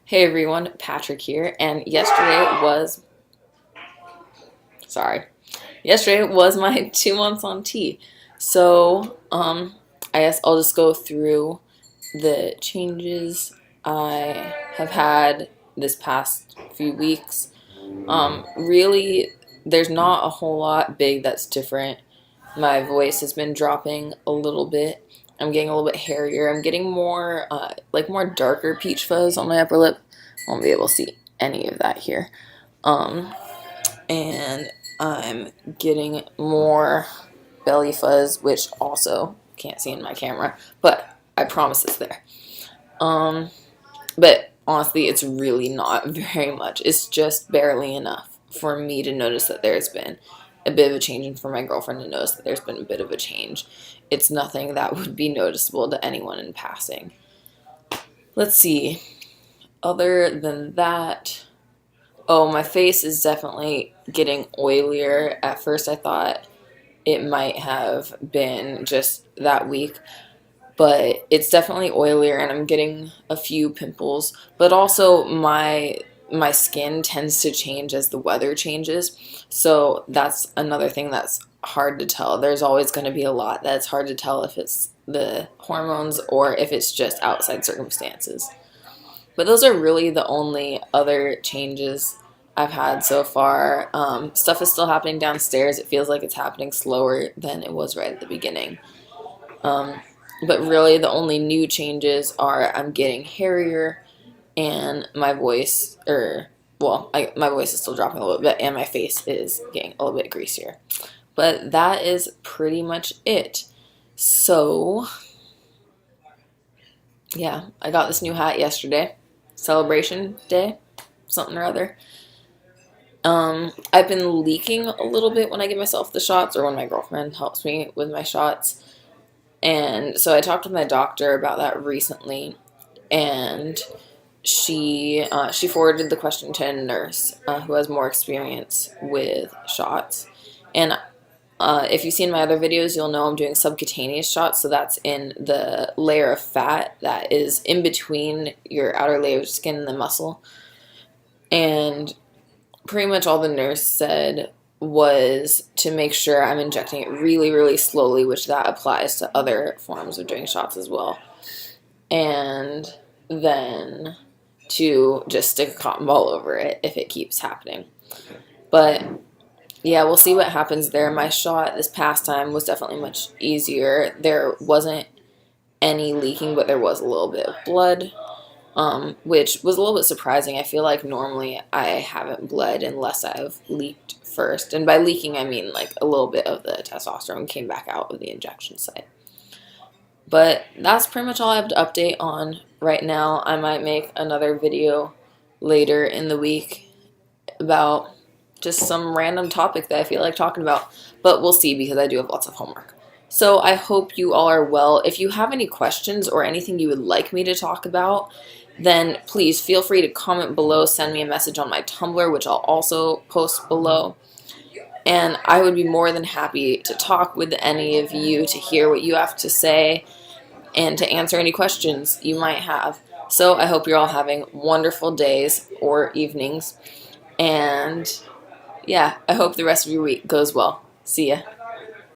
Hey everyone, Patrick here, and yesterday was my 2 months on T. So, I guess I'll just go through the changes I have had this past few weeks. Really, there's not a whole lot big that's different. My voice has been dropping a little bit. I'm getting a little bit hairier. I'm getting more, more darker peach fuzz on my upper lip. Won't be able to see any of that here. Um, and I'm getting more belly fuzz, which also can't see in my camera, but I promise it's there. Um, but honestly, it's really not very much. It's just barely enough for me to notice that there's been a bit of a change, and for my girlfriend to notice that there's been a bit of a change. It's nothing that would be noticeable to anyone in passing. Let's see. Other than that, oh, my face is definitely getting oilier. At first, I thought it might have been just that week, but it's definitely oilier, and I'm getting a few pimples. But also, my skin tends to change as the weather changes, so that's another thing that's hard to tell. There's always going to be a lot that's hard to tell if it's the hormones or if it's just outside circumstances. But those are really the only other changes I've had so far. Stuff is still happening downstairs. It feels like it's happening slower than it was right at the beginning. Um, but really, the only new changes are I'm getting hairier, and my voice, my voice is still dropping a little bit, and my face is getting a little bit greasier. But that is pretty much it. So, yeah, I got this new hat yesterday. Celebration day, something or other. I've been leaking a little bit when I give myself the shots or when my girlfriend helps me with my shots. And so I talked with my doctor about that recently, and she forwarded the question to a nurse who has more experience with shots. And if you've seen my other videos, you'll know I'm doing subcutaneous shots, so that's in the layer of fat that is in between your outer layer of skin and the muscle. And pretty much all the nurse said was to make sure I'm injecting it really, really slowly, which that applies to other forms of doing shots as well. And then to just stick a cotton ball over it if it keeps happening. But yeah, we'll see what happens there. My shot this past time was definitely much easier. There wasn't any leaking, but there was a little bit of blood, which was a little bit surprising. I feel like normally I haven't bled unless I've leaked first. And by leaking, I mean like a little bit of the testosterone came back out of the injection site. But that's pretty much all I have to update on right now. I might make another video later in the week about just some random topic that I feel like talking about. But we'll see, because I do have lots of homework. So I hope you all are well. If you have any questions or anything you would like me to talk about, then please feel free to comment below, send me a message on my Tumblr, which I'll also post below. And I would be more than happy to talk with any of you, to hear what you have to say, and to answer any questions you might have. So I hope you're all having wonderful days or evenings. And yeah, I hope the rest of your week goes well. See ya.